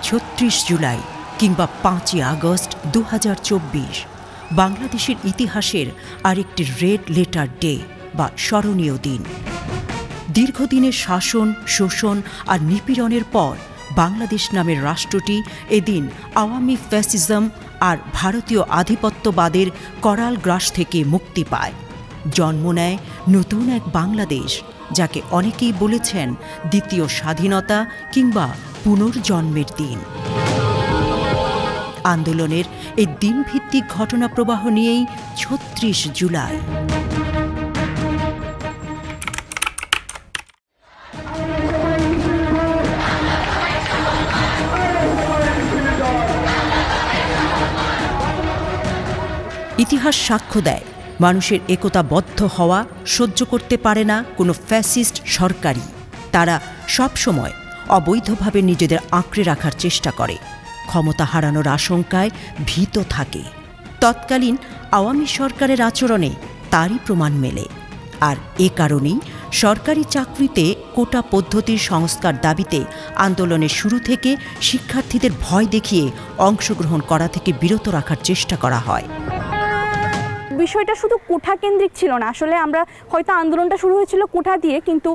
36 জুলাই কিংবা 5 আগস্ট 2024 বাংলাদেশের ইতিহাসের আরেকটি রেড লেটার ডে বা স্মরণীয় দিন। দীর্ঘদিনের শাসন, শোষণ আর নিপীড়নের পর বাংলাদেশ নামের রাষ্ট্রটি এদিন আওয়ামী ফ্যাসিজম আর ভারতীয় আধিপত্যবাদের করাল গ্রাস থেকে মুক্তি পায়। জন্ম নেয় নতুন এক বাংলাদেশ, যাকে অনেকেই বলেছেন দ্বিতীয় স্বাধীনতা কিংবা পুনর্জন্মের দিন। আন্দোলনের এই দিনভিত্তিক ঘটনা প্রবাহ নিয়েই 36 জুলাই। ইতিহাস সাক্ষ্য দেয়, মানুষের একতাবদ্ধ হওয়া সহ্য করতে পারে না কোনো ফ্যাসিস্ট সরকারই। তারা সবসময় অবৈধভাবে নিজেদের আঁকড়ে রাখার চেষ্টা করে, ক্ষমতা হারানোর আশঙ্কায় ভীত থাকে। তৎকালীন আওয়ামী সরকারের আচরণে তারই প্রমাণ মেলে। আর এ কারণেই সরকারি চাকরিতে কোটা পদ্ধতির সংস্কার দাবিতে আন্দোলনের শুরু থেকে শিক্ষার্থীদের ভয় দেখিয়ে অংশগ্রহণ করা থেকে বিরত রাখার চেষ্টা করা হয়। বিষয়টা শুধু কোঠা কেন্দ্রিক ছিল না, আসলে আমরা হয়তো আন্দোলনটা শুরু হয়েছিল কোঠা দিয়ে, কিন্তু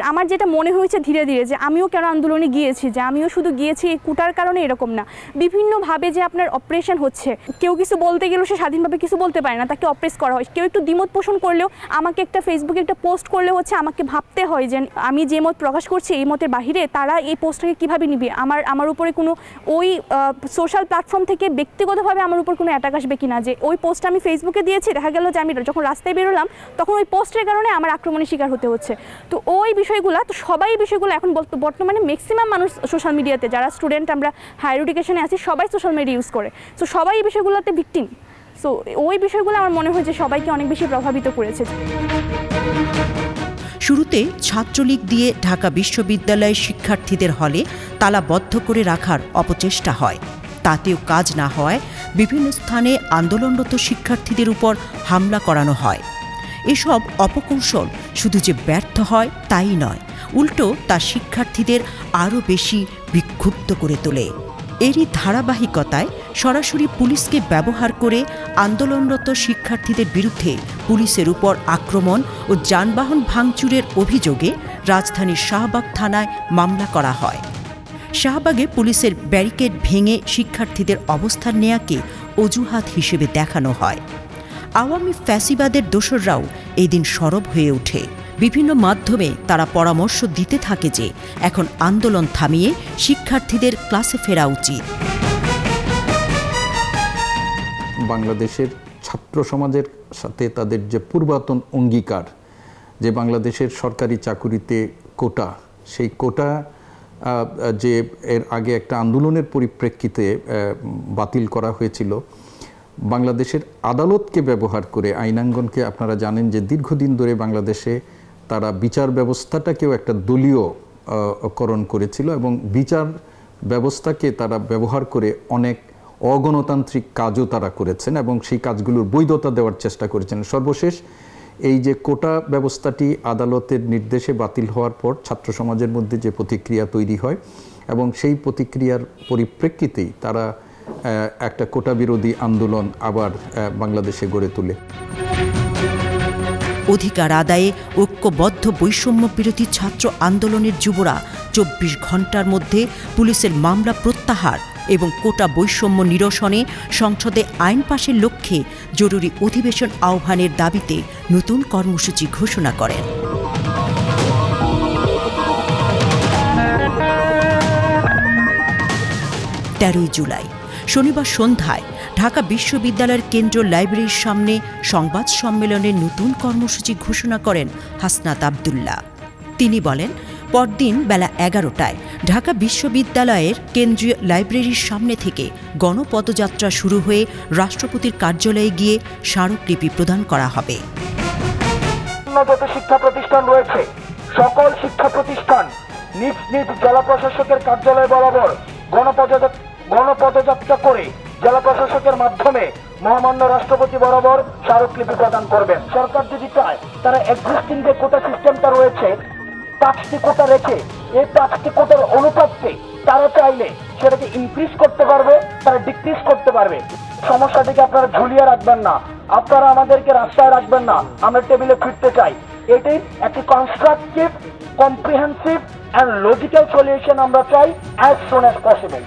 আমার যেটা মনে হয়েছে ধীরে ধীরে যে আমিও কেন আন্দোলনে গিয়েছি, যে আমিও শুধু গিয়েছি এই কোটার কারণে এরকম না। বিভিন্নভাবে যে আপনার অপারেশন হচ্ছে, কেউ কিছু বলতে গেলেও সে স্বাধীনভাবে কিছু বলতে পারে না, তাকে অপ্রেস করা হয়। কেউ একটু দ্বিমত পোষণ করলেও, আমাকে একটা ফেসবুকে একটা পোস্ট করলে হচ্ছে আমাকে ভাবতে হয় যে আমি যে মত প্রকাশ করছি এই মতের বাহিরে তারা এই পোস্টটাকে কীভাবে নিবে, আমার উপরে কোনো ওই সোশ্যাল প্ল্যাটফর্ম থেকে ব্যক্তিগতভাবে আমার উপর কোনো অ্যাটাক আসবে কিনা, যে ওই পোস্টটা আমি ফেসবুকে দিয়েছি, দেখা গেল যে আমি যখন রাস্তায় বেরোলাম তখন ওই পোস্টের কারণে আমার আক্রমণের শিকার হতে হচ্ছে। তো ওই বিষয়গুলো, তো সবাই এই বিষয়গুলো এখন বর্তমানে ম্যাক্সিমাম মানুষ সোশ্যাল মিডিয়াতে, যারা স্টুডেন্ট আমরা হায়ার এডুকেশনে আছি সবাই সোশ্যাল মিডিয়া ইউজ করে। সো সবাই এই বিষয়গুলোতে ভিকটিম। সো ওই বিষয়গুলো আমার মনে হয় যে সবাইকে অনেক বেশি প্রভাবিত করেছে। শুরুতে ছাত্রলীগ দিয়ে ঢাকা বিশ্ববিদ্যালয়ের শিক্ষার্থীদের হলে তালাবদ্ধ করে রাখার অপচেষ্টা হয়। তাতেও কাজ না হওয়ায় বিভিন্ন স্থানে আন্দোলনরত শিক্ষার্থীদের উপর হামলা করানো হয়। এসব অপকৌশল শুধু যে ব্যর্থ হয় তাই নয়, উল্টো তা শিক্ষার্থীদের আরও বেশি বিক্ষুব্ধ করে তোলে। এরই ধারাবাহিকতায় সরাসরি পুলিশকে ব্যবহার করে আন্দোলনরত শিক্ষার্থীদের বিরুদ্ধে পুলিশের উপর আক্রমণ ও যানবাহন ভাঙচুরের অভিযোগে রাজধানীর শাহবাগ থানায় মামলা করা হয়। শাহবাগে পুলিশের ব্যারিকেড ভেঙে শিক্ষার্থীদের অবস্থান নেয়াকে অজুহাত হিসেবে দেখানো হয়। আওয়ামী ফ্যাসিবাদের দোসররাও এই দিন সরব হয়ে ওঠে। বিভিন্ন মাধ্যমে তারা পরামর্শ দিতে থাকে যে এখন আন্দোলন থামিয়ে শিক্ষার্থীদের ক্লাসে ফেরা উচিত। বাংলাদেশের ছাত্র সমাজের সাথে তাদের যে পূর্বতন অঙ্গীকার, যে বাংলাদেশের সরকারি চাকুরিতে কোটা, সেই কোটা যে এর আগে একটা আন্দোলনের পরিপ্রেক্ষিতে বাতিল করা হয়েছিল, বাংলাদেশের আদালতকে ব্যবহার করে, আইনাঙ্গনকে আপনারা জানেন যে দীর্ঘদিন ধরে বাংলাদেশে তারা বিচার ব্যবস্থাটাকেও একটা দলীয়করণ করেছিল এবং বিচার ব্যবস্থাকে তারা ব্যবহার করে অনেক অগণতান্ত্রিক কাজও তারা করেছেন এবং সেই কাজগুলোর বৈধতা দেওয়ার চেষ্টা করেছেন। সর্বশেষ এই যে কোটা ব্যবস্থাটি আদালতের নির্দেশে বাতিল হওয়ার পর ছাত্র সমাজের মধ্যে যে প্রতিক্রিয়া তৈরি হয় এবং সেই প্রতিক্রিয়ার পরিপ্রেক্ষিতেই তারা একটা কোটা বিরোধী আন্দোলন আবার বাংলাদেশে গড়ে তোলে। অধিকার আদায়ে ঐক্যবদ্ধ বৈষম্য বিরোধী ছাত্র আন্দোলনের যুবরা 24 ঘণ্টার মধ্যে পুলিশের মামলা প্রত্যাহার এবং কোটা বৈষম্য নিরসনে সংসদে আইন পাশের লক্ষ্যে জরুরি অধিবেশন আহ্বানের দাবিতে নতুন কর্মসূচি ঘোষণা করেন। 13 জুলাই শনিবার সন্ধ্যায় ঢাকা বিশ্ববিদ্যালয়ের কেন্দ্রীয় লাইব্রেরির সামনে সংবাদ সম্মেলনের নতুন কর্মসূচি ঘোষণা করেন হাসনাত আব্দুল্লাহ। তিনি বলেন, পরদিন বেলা 11টায় ঢাকা বিশ্ববিদ্যালয়ের কেন্দ্রীয় লাইব্রেরির সামনে থেকে গণপদযাত্রা শুরু হয়ে রাষ্ট্রপতির কার্যালয়ে গিয়ে স্মারকলিপি প্রদান করা হবে। যত শিক্ষা প্রতিষ্ঠান রয়েছে সকল শিক্ষা প্রতিষ্ঠান নিজ নিজ জেলা প্রশাসকের কার্যালয় বরাবর গণপদযাত্রা করে জেলা প্রশাসকের মাধ্যমে মহামান্য রাষ্ট্রপতি বরাবর স্মারকলিপি প্রদান করবেন। সরকার যদি চায় তারা এক্সিস্টিং যে কোটা সিস্টেমটা রয়েছে 5টি কোটা রেখে এই 5টি কোটার অনুপাতে তারা চাইলে সেটাকে ইনক্রিজ করতে পারবে, তারা ডিক্রিজ করতে পারবে। সমস্যাটিকে আপনারা ঝুলিয়ে রাখবেন না, আপনারা আমাদেরকে রাস্তায় রাখবেন না, আমরা টেবিলে ফিরতে চাই। এটি একটি constructive, comprehensive and logical solution আমরা চাই অ্যাজ সুন অ্যাজ পসিবল।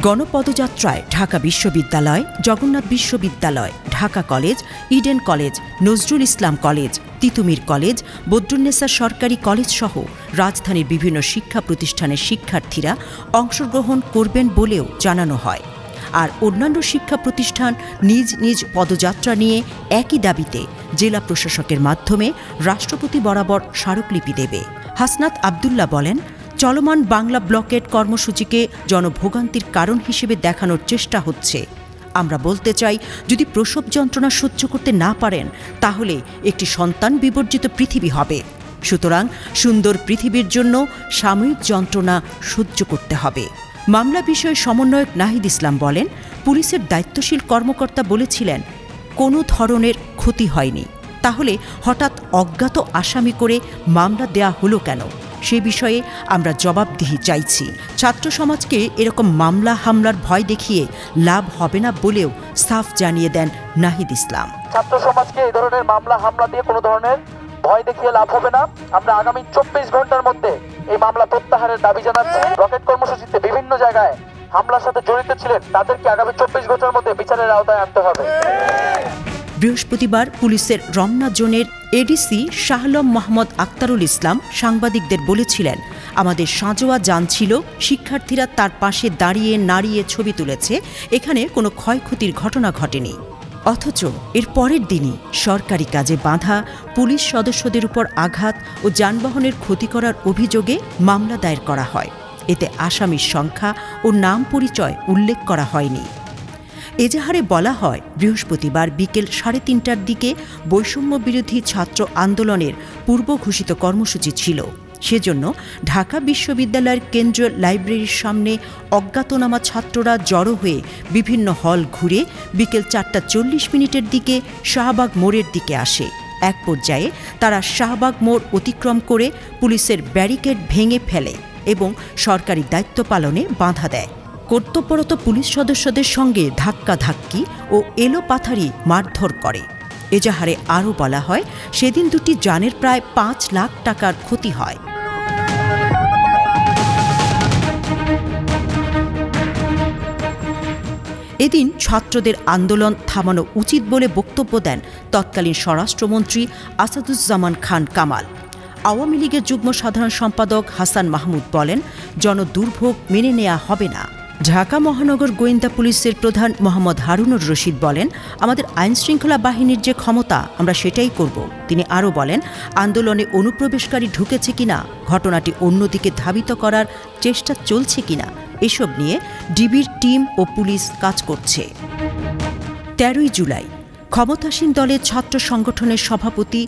গণপদযাত্রায় ঢাকা বিশ্ববিদ্যালয়, জগন্নাথ বিশ্ববিদ্যালয়, Dhaka college, Eden college, Nazrul Islam college, Titumir college, Badrunnesa সরকারি কলেজ সহ রাজধানীর বিভিন্ন শিক্ষা প্রতিষ্ঠানের শিক্ষার্থীরা অংশগ্রহণ করবেন বলেও জানানো হয়। আর অন্যান্য শিক্ষা প্রতিষ্ঠান নিজ নিজ পদযাত্রা নিয়ে একই দাবিতে জেলা প্রশাসকের মাধ্যমে রাষ্ট্রপতি বরাবর স্মারকলিপি দেবে। হাসনাত আবদুল্লাহ বলেন, চলমান বাংলা ব্লকেট কর্মসূচিকে জনভোগান্তির কারণ হিসেবে দেখানোর চেষ্টা হচ্ছে। আমরা বলতে চাই, যদি প্রসব যন্ত্রণা সহ্য করতে না পারেন তাহলে একটি সন্তান বিবর্জিত পৃথিবী হবে। সুতরাং সুন্দর পৃথিবীর জন্য সাময়িক যন্ত্রণা সহ্য করতে হবে। মামলা বিষয়ে সমন্বয়ক নাহিদ ইসলাম বলেন, পুলিশের দায়িত্বশীল কর্মকর্তা বলেছিলেন কোনো ধরনের ক্ষতি হয়নি, তাহলে হঠাৎ অজ্ঞাত আসামি করে মামলা দেয়া হলো কেন? সে বিষয়ে আমরা জবাবদিহি চাইছি। ছাত্র সমাজকে এরকম মামলা হামলার ভয় দেখিয়ে লাভ হবে না বলেও সাফ জানিয়ে দেন নাহিদ ইসলাম। ছাত্র সমাজকে এই ধরনের মামলা হামলা দিয়ে কোনো ধরনের ভয় দেখিয়ে লাভ হবে না। আমরা আগামী 24 ঘন্টার মধ্যে এই মামলা প্রত্যাহারের দাবি জানাচ্ছি। রকেট কর্মসূচিতে বিভিন্ন জায়গায় হামলার সাথে জড়িত ছিলেন তাদেরকে আগামী 24 ঘন্টার মধ্যে বিচারের আওতায় আনতে হবে। বৃহস্পতিবার পুলিশের রমনা জোনের এডিসি শাহলম মোহাম্মদ আক্তারুল ইসলাম সাংবাদিকদের বলেছিলেন, আমাদের সাঁজোয়া যান ছিল, শিক্ষার্থীরা তার পাশে দাঁড়িয়ে নাড়িয়ে ছবি তুলেছে, এখানে কোনো ক্ষয়ক্ষতির ঘটনা ঘটেনি। অথচ এর পরের দিনই সরকারি কাজে বাঁধা পুলিশ সদস্যদের উপর আঘাত ও যানবাহনের ক্ষতি করার অভিযোগে মামলা দায়ের করা হয়। এতে আসামির সংখ্যা ও নাম পরিচয় উল্লেখ করা হয়নি। এজাহারে বলা হয়, বৃহস্পতিবার বিকেল 3:30টার দিকে বৈষম্য বিরোধী ছাত্র আন্দোলনের পূর্ব ঘোষিত কর্মসূচি ছিল। সেজন্য ঢাকা বিশ্ববিদ্যালয়ের কেন্দ্রীয় লাইব্রেরির সামনে অজ্ঞাতনামা ছাত্ররা জড়ো হয়ে বিভিন্ন হল ঘুরে বিকেল 4:40 দিকে শাহবাগ মোড়ের দিকে আসে। এক পর্যায়ে তারা শাহবাগ মোড় অতিক্রম করে পুলিশের ব্যারিকেড ভেঙে ফেলে এবং সরকারি দায়িত্ব পালনে বাধা দেয়। কর্তব্যরত পুলিশ সদস্যদের সঙ্গে ধাক্কাধাক্কি ও এলোপাথারি মারধর করে। এজাহারে আরও বলা হয়, সেদিন দুটি যানের প্রায় 5 লাখ টাকার ক্ষতি হয়। এদিন ছাত্রদের আন্দোলন থামানো উচিত বলে বক্তব্য দেন তৎকালীন স্বরাষ্ট্রমন্ত্রী আসাদুজ্জামান খান কামাল। আওয়ামী লীগের যুগ্ম সাধারণ সম্পাদক হাসান মাহমুদ বলেন, জনদুর্ভোগ মেনে নেওয়া হবে না। ঢাকা মহানগর গোয়েন্দা পুলিশের প্রধান মোহাম্মদ হারুনুর রশিদ বলেন, আমাদের আইনশৃঙ্খলা বাহিনীর যে ক্ষমতা আমরা সেটাই করব। তিনি আরও বলেন, আন্দোলনে অনুপ্রবেশকারী ঢুকেছে কিনা, ঘটনাটি অন্যদিকে ধাবিত করার চেষ্টা চলছে কিনা, এসব নিয়ে ডিবির টিম ও পুলিশ কাজ করছে। 13ই জুলাই ক্ষমতাসীন দলের ছাত্র সংগঠনের সভাপতি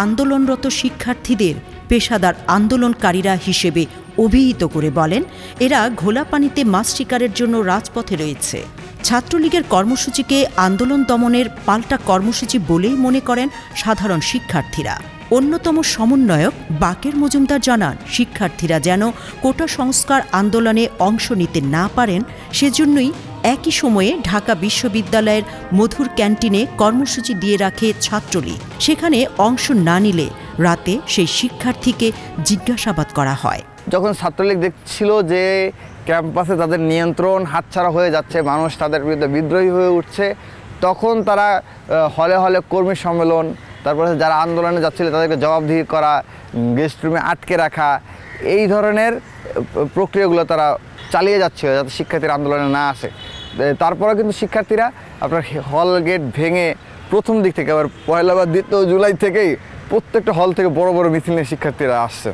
আন্দোলনরত শিক্ষার্থীদের পেশাদার আন্দোলনকারীরা হিসেবে অভিহিত করে বলেন, এরা ঘোলা পানিতে মাছ শিকারের জন্য রাজপথে রয়েছে। ছাত্রলীগের কর্মসূচিকে আন্দোলন দমনের পাল্টা কর্মসূচি বলেই মনে করেন সাধারণ শিক্ষার্থীরা। অন্যতম সমন্বয়ক বাকের মজুমদার জানান, শিক্ষার্থীরা যেন কোটা সংস্কার আন্দোলনে অংশ নিতে না পারেন সেজন্যই একই সময়ে ঢাকা বিশ্ববিদ্যালয়ের মধুর ক্যান্টিনে কর্মসূচি দিয়ে রাখে ছাত্রলীগ। সেখানে অংশ না নিলে রাতে সেই শিক্ষার্থীকে জিজ্ঞাসাবাদ করা হয়। যখন ছাত্রলীগ দেখছিল যে ক্যাম্পাসে তাদের নিয়ন্ত্রণ হাতছাড়া হয়ে যাচ্ছে, মানুষ তাদের বিরুদ্ধে বিদ্রোহী হয়ে উঠছে, তখন তারা হলে হলে কর্মী সম্মেলন, তারপরে যারা আন্দোলনে যাচ্ছিল তাদেরকে জবাবদিহি করা, গেস্ট রুমে আটকে রাখা, এই ধরনের প্রক্রিয়াগুলো তারা চালিয়ে যাচ্ছিল যাতে শিক্ষার্থীরা আন্দোলনে না আসে। তারপরে কিন্তু শিক্ষার্থীরা আপনার হল গেট ভেঙে প্রথম দিক থেকে আবার 1 বা 2 জুলাই থেকেই প্রত্যেকটা হল থেকে বড় বড় মিছিল নিয়ে শিক্ষার্থীরা আসছে,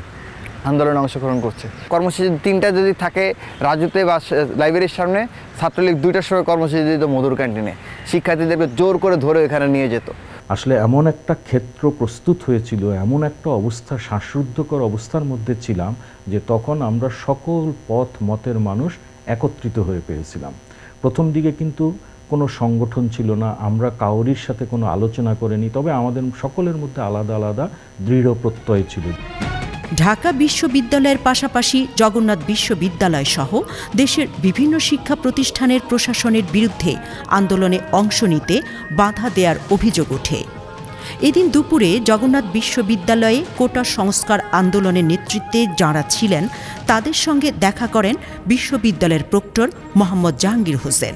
আন্দোলনে অংশগ্রহণ করছে। কর্মসূচি 3টা যদি থাকে রাজুতে বা লাইব্রেরির সামনে, ছাত্রলীগ 2টার সময় কর্মসূচি দিত মধুর ক্যান্টিনে, শিক্ষার্থীদেরকে জোর করে ধরে এখানে নিয়ে যেত। আসলে এমন একটা ক্ষেত্র প্রস্তুত হয়েছিল, এমন একটা অবস্থা, শ্বাসরুদ্ধকর অবস্থার মধ্যে ছিলাম যে তখন আমরা সকল পথ মতের মানুষ একত্রিত হয়ে পেরেছিলাম। প্রথম দিকে কিন্তু কোনো সংগঠন ছিল না, আমরা কাউরির সাথে কোনো আলোচনা করিনি, তবে আমাদের সকলের মধ্যে আলাদা আলাদা দৃঢ় প্রত্যয় ছিল। ঢাকা বিশ্ববিদ্যালয়ের পাশাপাশি জগন্নাথ বিশ্ববিদ্যালয় সহ দেশের বিভিন্ন শিক্ষা প্রতিষ্ঠানের প্রশাসনের বিরুদ্ধে আন্দোলনে অংশ নিতে বাধা দেওয়ার অভিযোগ ওঠে। এদিন দুপুরে জগন্নাথ বিশ্ববিদ্যালয়ে কোটা সংস্কার আন্দোলনের নেতৃত্বে যাঁরা ছিলেন তাদের সঙ্গে দেখা করেন বিশ্ববিদ্যালয়ের প্রক্টর মোহাম্মদ জাহাঙ্গীর হোসেন।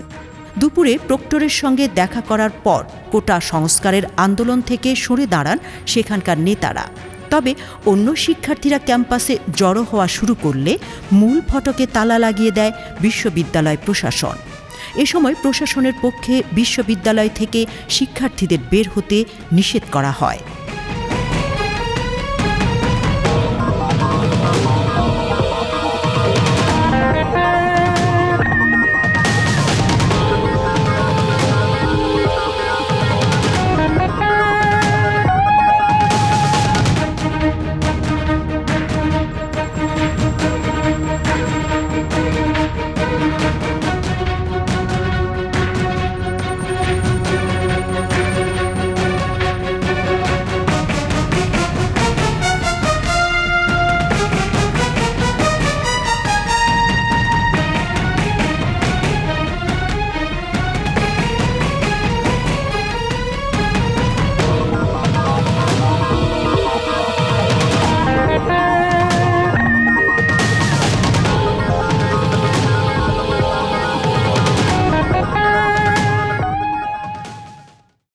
দুপুরে প্রক্টরের সঙ্গে দেখা করার পর কোটা সংস্কারের আন্দোলন থেকে সরে দাঁড়ান সেখানকার নেতারা। তবে অন্য শিক্ষার্থীরা ক্যাম্পাসে জড়ো হওয়া শুরু করলে মূল ফটকে তালা লাগিয়ে দেয় বিশ্ববিদ্যালয় প্রশাসন। এ সময় প্রশাসনের পক্ষে বিশ্ববিদ্যালয় থেকে শিক্ষার্থীদের বের হতে নিষেধ করা হয়।